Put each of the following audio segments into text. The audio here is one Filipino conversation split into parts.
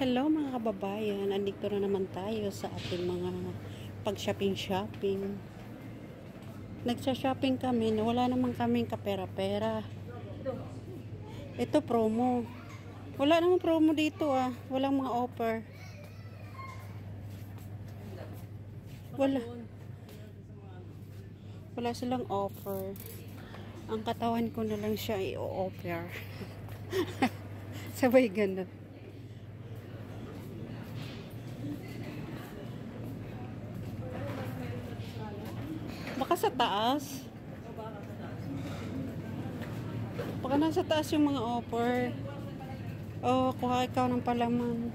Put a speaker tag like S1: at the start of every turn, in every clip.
S1: Hello mga kababayan, andito na naman tayo sa ating mga pag-shopping. Nagsa-shopping kami, wala naman kaming kapera-pera. Ito promo. Wala namang promo dito walang mga offer. Wala silang offer. Ang katawan ko na lang siya i-offer. Sabay ganun. Baka sa taas. Baka nasa taas yung mga offer. Oh, kuha ikaw ng palaman.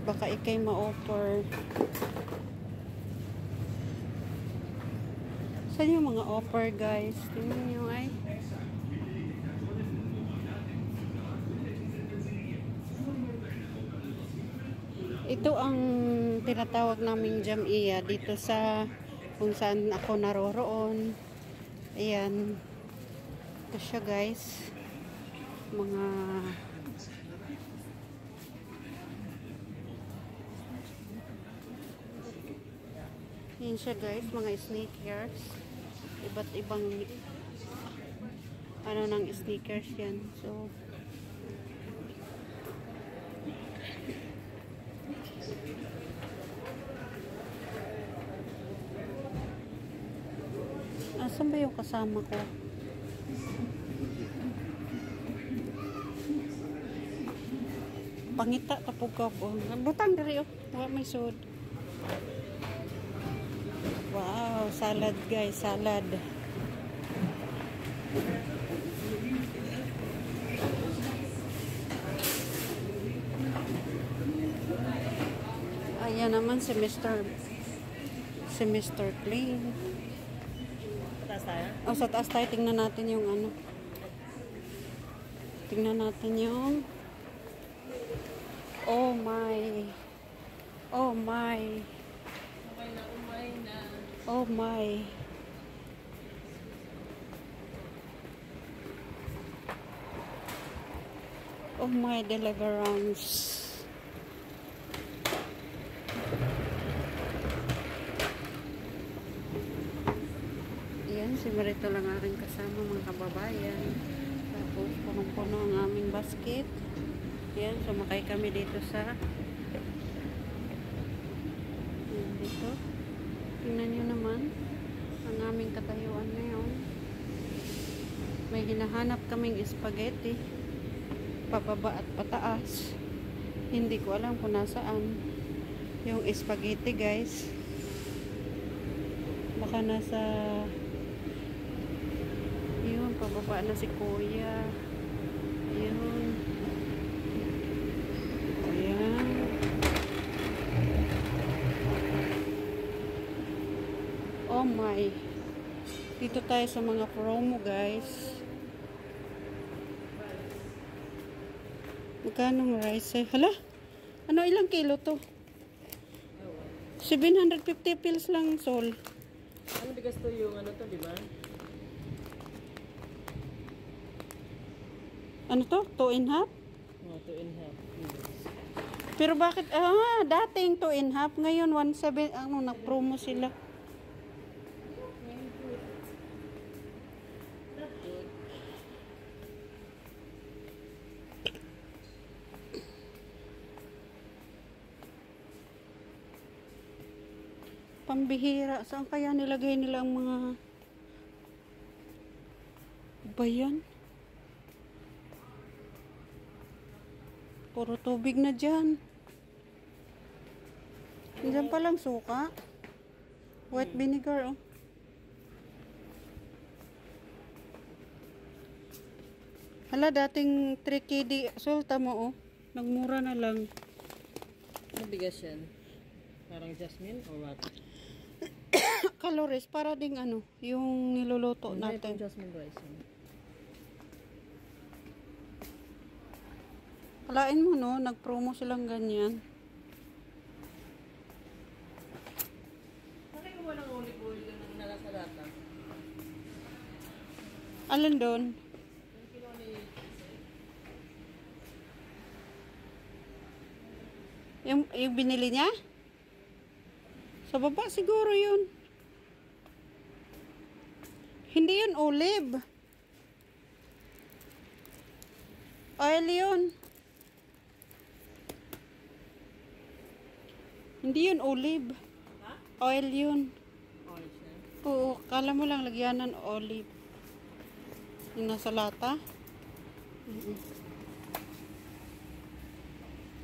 S1: Baka ikay ma-offer. Saan yung mga offer, guys? Tingnan nyo ay. Ito ang tinatawag naming Jamia dito sa kung saan ako naroroon. Ayan. Ito siya, guys. Mga yan siya, guys. Mga sneakers. Iba't ibang ano ng sneakers yan. So asan ba yung kasama ko? Pangita tapog ka po. Butang dari wala may sud. Wow, salad guys, salad. Ayan naman si Mr. Clean.
S2: Taas tayo?
S1: O, sa taas tayo. Tingnan natin yung ano. Tingnan natin yung oh my. Oh my. Oh my. Oh my deliverance. Yan, si Marito lang aking kasama mga kababayan. Tapos punong-puno ang aming basket. Yan, sumakay kami dito sa yan, dito. Tingnan nyo naman ang aming katayuan ngayon. May hinahanap kaming spaghetti pababa at pataas. Hindi ko alam kung nasaan yung spaghetti, guys. Baka nasa yun, pababa na si kuya. Yun. Ayan. Oh my. Dito tayo sa mga promo, guys. Magkano ng rice? Hala? Ano, ilang kilo to? 750 pills lang, Sol.
S2: Ano bigas to yung ano to, di ba?
S1: Ano to? 2 and half?
S2: Oh, 2 and half.
S1: Pero bakit? Dating 2 and half. Ngayon, 1.7. Ano, nag-promo sila. Pambihira. Saan kaya nilagay nila ang mga bayan? Puro tubig na dyan. Diyan pa lang suka. White vinegar, oh. Hala, dating 3 KD. Sulta mo, oh. Nagmura na lang.
S2: Ano bigas yan? Parang jasmine or what?
S1: Calories, para ding ano, yung niluluto natin.
S2: Yung jasmine rice.
S1: Kalain mo, no? Nag-promo silang ganyan.
S2: Bakit mo walang olive oil na nasa lata?
S1: Alin doon?
S2: Yung kilo ni
S1: Yung binili niya? Sa baba siguro yun. Hindi yun olive. Oil yun. Hindi yun olive.
S2: Ha?
S1: Oil yun.
S2: Orange na.
S1: Oo, kala mo lang lagyanan olive. Yung nasa lata.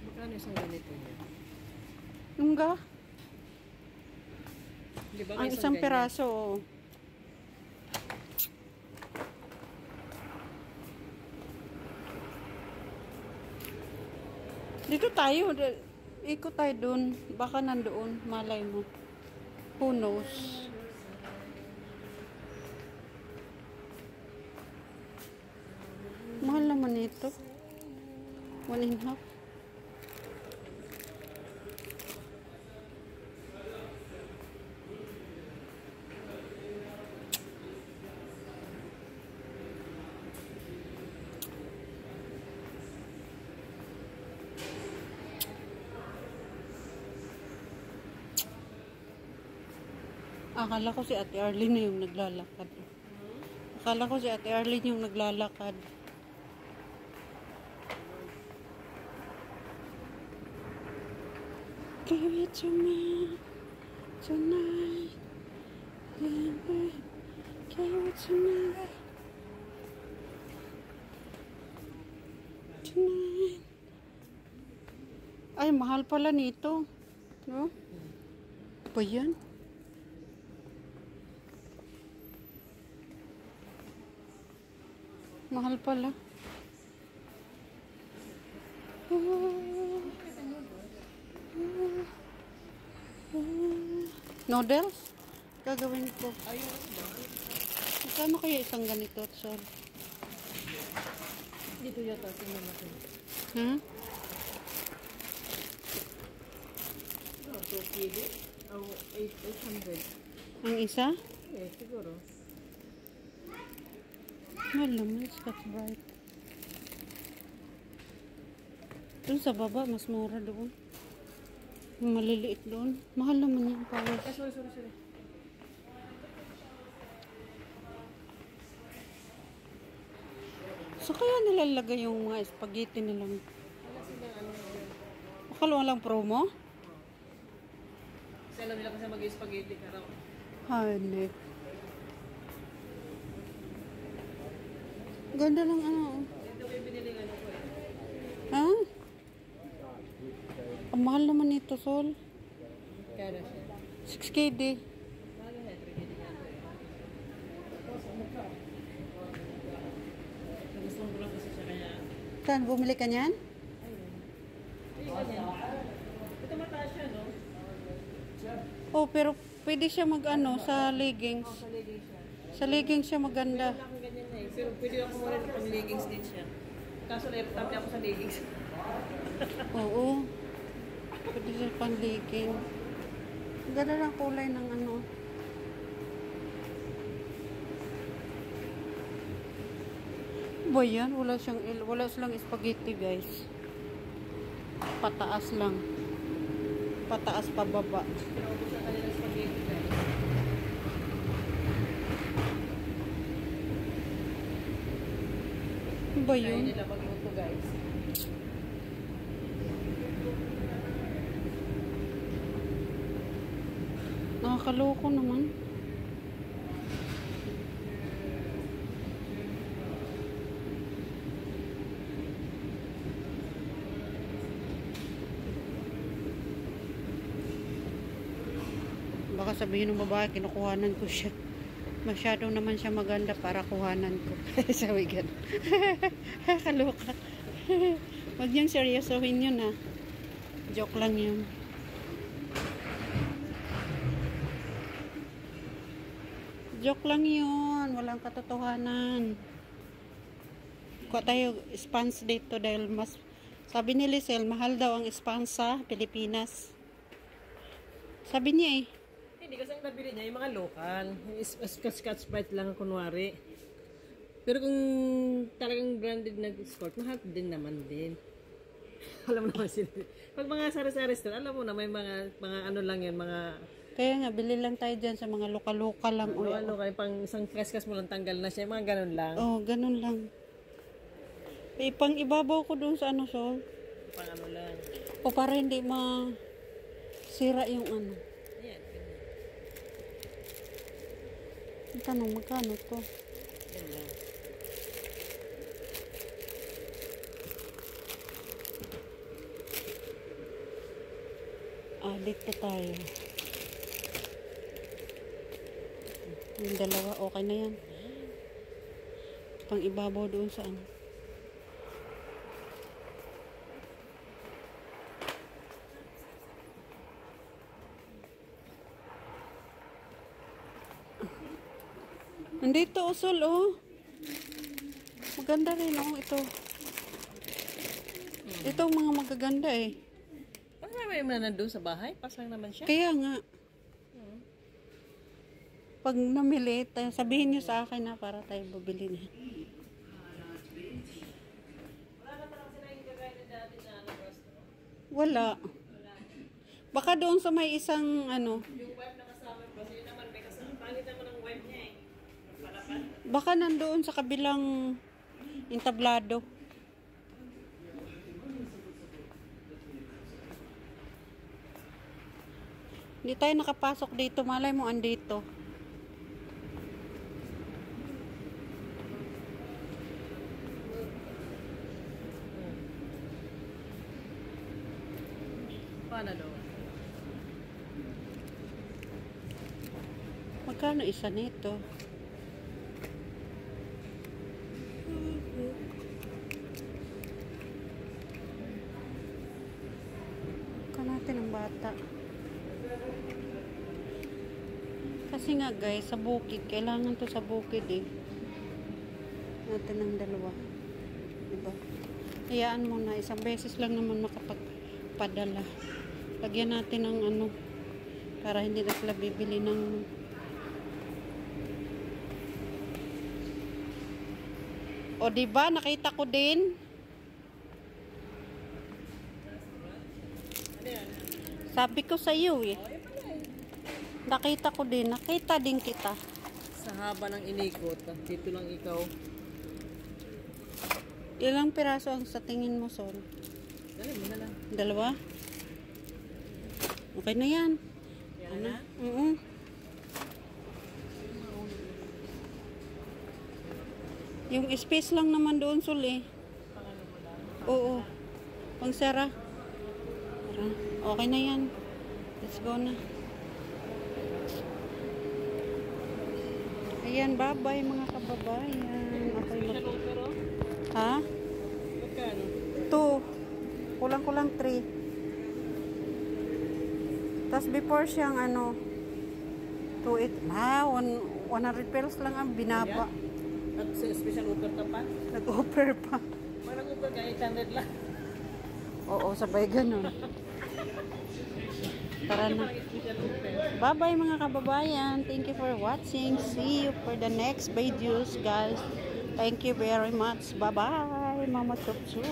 S2: Magkano isang ganito niya?
S1: Yung ga?
S2: Di ba
S1: Ang isang piraso. Oh. Dito tayo. Ikot tayo dun. Baka nandoon. Malay mo. Who knows? Mahal naman ito. 1.5. Akala ko si Ate Arlene na yung naglalakad. Akala ko si Ate Arlene yung naglalakad. Give it to me tonight. Give it to me tonight. Ay, mahal pala nito. No? Ba yan? Mahal pala. Noodles? Gagawin ko.
S2: Ayun ba?
S1: Magkano kaya isang ganito, Sol?
S2: Dito yata. Tingnan natin.
S1: Ha?
S2: Oh, 2 kg? Oh, 800.
S1: Ang isa?
S2: Eh, siguro.
S1: Mahal naman, Scotch Brite. Doon sa baba, mas mura doon. Yung maliliit doon. Mahal naman yung pares.
S2: Sorry.
S1: So kaya nilalagay yung mga spaghetti nilang.
S2: Wala silang ano.
S1: Akala walang promo?
S2: Kasi alam nila kasi mag-spaghetti ka raw.
S1: Hindi. Ganda ng ano.
S2: Dito ko yung biniling ano ko eh.
S1: Ha? Ang mahal naman nito, Sol.
S2: Kaya siya.
S1: 6KD.
S2: Mahal na 3 kg nga ito eh. Gusto ko lang kasi siya kaya.
S1: Saan? Bumili ka niyan?
S2: Ayun. Ito mataas siya, no?
S1: Oh, pero pwede siya mag-ano sa leggings.
S2: Sa leggings siya.
S1: Sa leggings siya maganda.
S2: Wala akong ganyan na eh. Pero pwede ako muna pang leggings din siya. Kaso laptop ako sa leggings.
S1: Oo. Pwede siya pang legging. Ganda ng kulay ng ano. Ba yan? Wala silang spaghetti, guys. Pataas lang. Pataas pababa.
S2: Pinaubos na kanila spaghetti guys.
S1: Ba
S2: Kaya
S1: yun?
S2: nila magluto guys.
S1: Nakakaloko naman. Baka sabihin ng babae, kinukuhanan ko siya. Masyado naman siya maganda para kuhanan ko. Sabi gano'n. Kaloka. Huwag niyang seryosohin yun, ha. Joke lang yun. Joke lang yun. Walang katotohanan. Kuha tayo spans dito dahil mas... Sabi ni Lisel, mahal daw ang spans sa Pilipinas. Sabi niya eh.
S2: Hindi kasi ang nabili niya yung mga local. Yung Scotch Brite lang kunwari. Pero kung talagang branded na Scotch, mahal din naman din. Alam mo naman sila. Pag mga sari-sari store, alam mo na may mga ano lang yan, mga
S1: Kaya nga, bili lang tayo dyan sa mga lokal-lokal lang.
S2: ano kayo, pang isang kaskas mo lang tanggal na siya, mga ganun lang.
S1: Oh, ganun lang. Pang ibabaw ko doon sa ano, Sol.
S2: Pang ano lang.
S1: O para hindi sira yung ano.
S2: Ayan, ganyan.
S1: Ang tanong, magkano to?
S2: Yan lang.
S1: Dito tayo. Yung dalawa, okay na yan. Pang ibabaw doon sa ano. Nandito, Sol, oh. Maganda rin, oh, ito. Ito ang mga magaganda, eh.
S2: Pag may nandun sa bahay, pasang naman siya.
S1: Kaya nga. Pag namili, sabihin nyo sa akin na para tayo bubili na.
S2: Wala na parang sila yung gagawin na dati na ano,
S1: Wala. Baka doon sa may isang ano.
S2: yung wife na kasama ko, kasi naman may kasama. Pangit naman ang wife niya eh. Palapan.
S1: Baka nandoon sa kabilang entablado. Hindi tayo nakapasok dito. Malay mo andito.
S2: Paano daw?
S1: Magkano isa nito? Magkano natin ang bata? Kasi nga guys, sa bukid, kailangan to sa bukid eh. Natin ang dalawa. Diba? Hayaan mo na, isang beses lang naman makapagpadala. Lagyan natin ng ano, para hindi na sila bibili ng o diba, nakita ko din.
S2: Ano yan?
S1: Sabi ko sa iyo eh. Nakita ko din, nakita din kita.
S2: Sa haba ng inikot, dito lang ikaw.
S1: Ilang piraso ang sa tingin mo, Sol?
S2: Dali mo na lang.
S1: Dalawa? Okay na yan.
S2: Yan na?
S1: Yung space lang naman doon, Sol eh.
S2: Pangano mo lang.
S1: Oo. Pang Sarah. Okay na yan. Let's go na. Ayan, bye-bye mga kababayan. Okay
S2: Special
S1: mag-
S2: offer oh.
S1: Ha?
S2: Magkano?
S1: 2. Kulang-kulang 3. Tapos before siyang ano, 2.8. 100 pesos lang ang binaba.
S2: At sa special offer ka pa?
S1: Nag-offer pa.
S2: May nag-offer ka 800 lang.
S1: Oo, sabay ganun. Tara na.
S2: Special offer.
S1: Bye-bye mga kababayan. Thank you for watching. See you for the next videos, guys. Thank you very much. Bye-bye, Mama Tupsu.